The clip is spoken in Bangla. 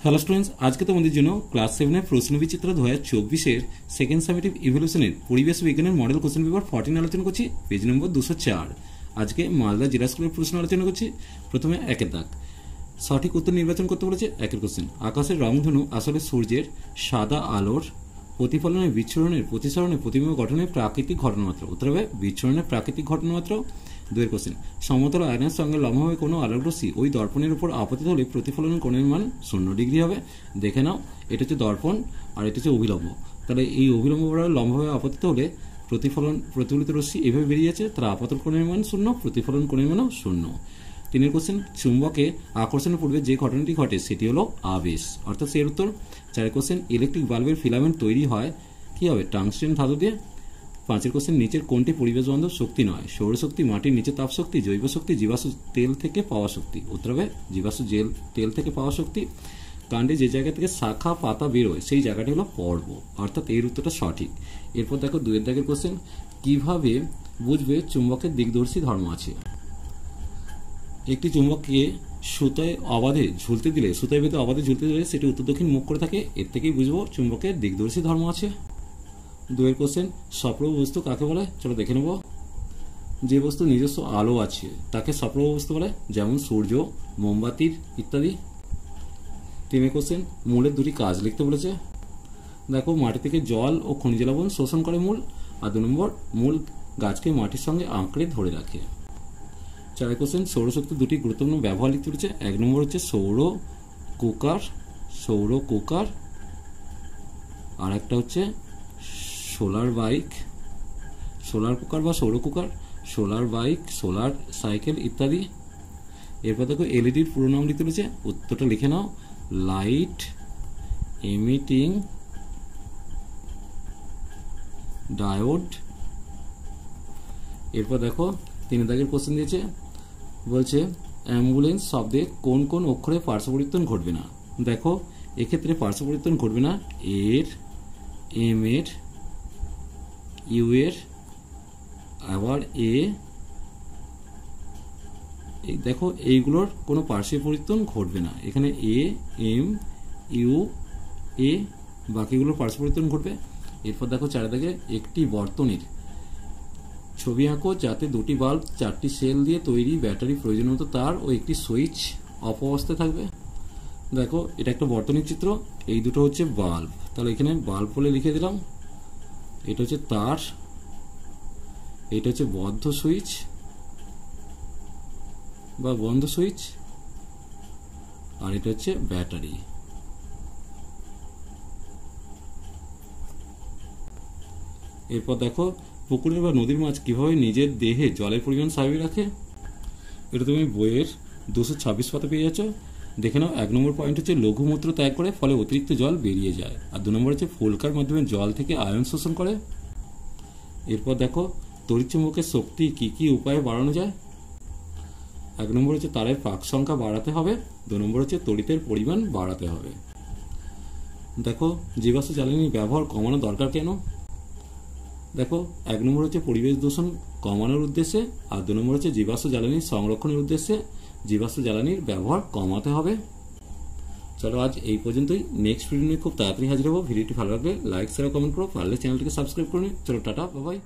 হ্যালো স্টুডেন্টস, আজকে তোমাদের জন্য ক্লাস 7 প্রশ্নবিচিত্র 2024 সেকেন্ড সামেটিভ ইভলিউশনের পরিবেশ বিজ্ঞানের মডেল কোশ্চেন পেপার 14 আলোচনা করছি, পেজ নম্বর 204। আজকে মালদা জেলা স্কুলের প্রশ্ন আলোচনা করছি। প্রথমে একের দাগ, সঠিক উত্তর নির্বাচন করতে বলেছে। একের কোশ্চেন, আকাশের রংধনু আসলে সূর্যের সাদা আলোর প্রতিফলনের বিচ্ছুরণের প্রতিসরণের প্রতিবিম্ব গঠনের প্রাকৃতিক ঘটনামাত্র। উত্তর হবে বিচ্ছুরণের প্রাকৃতিক ঘটনামাত্র। দুয়ের কোশ্চেন, সমতল আয়নের সঙ্গে লম্বভাবে কোনো আলোক রশ্মি ওই দর্পণের উপর আপতিত হলে প্রতিফলন কোণের মান 0 ডিগ্রি হবে। দেখে নাও, এটা হচ্ছে দর্পণ আর এটা হচ্ছে অভিলম্ব। তাহলে এই অভিলম্ব বরাবর লম্বভাবে আপতিত হলে প্রতিফলিত রশ্মি এভাবে বেরিয়ে যাচ্ছে, তার আপতন কোণের মান 0, প্রতিফলন কোণের মানও 0। তিনের কোশ্চেন, চুম্বকে আকর্ষণের পূর্বে যে ঘটনাটি ঘটে সেটি হলো আবেশ, অর্থাৎ এর উত্তর। চারের কোশ্চেন, ইলেকট্রিক বাল্বের ফিলামেন্ট তৈরি হয় কি হবে? টাংস্টেন ধাতু দিয়ে। পাঁচের কোশ্চেন, নিচের কোনটি পরিবেশ বান্ধব শক্তি নয়? সৌরশক্তি, মাটির নিচে তাপ শক্তি, জৈব শক্তি, জীবাশ্ম তেল থেকে পাওয়া শক্তি। উত্তর হবে জীবাশ্ম তেল থেকে পাওয়া শক্তি। কাণ্ডে যে জায়গা থেকে শাখা পাতা বেরোয় সেই জায়গাটি হলো পর্ব, অর্থাৎ এর উত্তরটা সঠিক। এরপর দেখো দুয়ের দাগের কোশ্চেন, কিভাবে বুঝবে চুম্বকের দিকদর্শী ধর্ম আছে? একটি চুম্বককে সুতায় অবাধে ঝুলতে দিলে, সুতায় বেঁধে অবাধে ঝুলতে দিলে সেটি উত্তর দক্ষিণ মুখ করে থাকে। এর থেকেই বুঝবো চুম্বকের দিকদর্শী ধর্ম আছে। দুয়ের কোশ্চেন, সপ্রভ বস্তু কাকে বলে? চলো দেখে নেব। যে বস্তু নিজস্ব আলো আছে তাকে সপ্রভ বস্তু বলে, যেমন সূর্য, মোমবাতির ইত্যাদি। তিনের কোশ্চেন, মূলের দুটি কাজ লিখতে বলেছে। দেখো, মাটি থেকে জল ও খনিজ লবণ শোষণ করে মূল। আর 2 নম্বর, মূল গাছকে মাটির সঙ্গে আঁকড়ে ধরে রাখে। চারের কোশ্চেন, সৌরশক্তির দুটি গুরুত্বপূর্ণ ব্যবহার লিখতে বলেছে। 1 নম্বর হচ্ছে সৌর কুকার, আর একটা হচ্ছে সোলার বাইক, সোলার কুকার বা সৌর cooker, solar bike, solar cycle ইত্যাদি। এরপর দেখো এলইডির পুরো নাম লিখতে বলেছে। উত্তরটা লিখে নাও, লাইট এমিটিং ডায়োড। এরপর দেখো 3 দাগের কোশ্চেন দিয়েছে, বলছে অ্যাম্বুলেন্স শব্দে কোন কোন অক্ষরে পার্শ্ব পরিবর্তন ঘটবে না? দেখো, এক্ষেত্রে পার্শ্ব পরিবর্তন ঘটবে না এর, এম এর, ইউ এর, আবার এ। দেখো, এইগুলোর কোনো পার্শ্ব পরিবর্তন ঘটবে না। এখানে এ, এম, ইউ, এ, বাকিগুলোর পার্শ্ব পরিবর্তন ঘটবে। এরপর দেখো 4 দাগে, একটি বর্তনীর ছবি আঁকো যাতে 2টি বাল্ব, 4টি সেল দিয়ে তৈরি ব্যাটারি, প্রয়োজন মতো তার ও একটি সুইচ অফ অবস্থায় থাকবে। দেখো, এটা একটা বর্তনীর চিত্র, এই দুটো হচ্ছে বাল্ব, তাহলে এখানে বাল্ব বলে লিখে দিলাম। এটা হচ্ছে তার, এটা হচ্ছে বদ্ধ সুইচ বা বন্ধ সুইচ, আর এটা হচ্ছে ব্যাটারি। এরপর দেখো, পুকুরের বা নদীর মাছ কিভাবে নিজের দেহে জলের পরিমাণ স্বাভাবিক রাখে? এটা তুমি বইয়ের 226 পাতা পেয়ে যাচ্ছ। দেখে নাও, 1 নম্বর পয়েন্ট হচ্ছে লঘুমূত্র ত্যাগ করে, ফলে অতিরিক্ত জল বেরিয়ে যায়। আর 2 নম্বর হচ্ছে ফুলকার মাধ্যমে জল থেকে আয়ন শোষণ করে। এরপর দেখো, তড়িৎচুম্বকের শক্তি কি কি উপায়ে বাড়ানো যায়? 1 নম্বর হচ্ছে তারের পাক সংখ্যা বাড়াতে হবে। 2 নম্বর হচ্ছে তড়িতের পরিমাণ বাড়াতে হবে। দেখো, জীবাশ্ম জ্বালানি ব্যবহার কমানো দরকার কেন? দেখো, 1 নম্বর হচ্ছে পরিবেশ দূষণ কমানোর উদ্দেশ্যে, আর 2 নম্বর হচ্ছে জীবাশ্ম জ্বালানি সংরক্ষণের উদ্দেশ্যে জীবাশ্ম জ্বালানির ব্যবহার কমাতে হবে। চলো আজ এই পর্যন্তই। নেক্সট ভিডিও নিয়ে খুব তাড়াতাড়ি হাজির হবো। ভিডিওটি ভালো লাগলে লাইক, শেয়ার, কমেন্ট করো, পারলে চ্যানেলটিকে সাবস্ক্রাইব করে নিও। চলো টাটা, বাই বাই।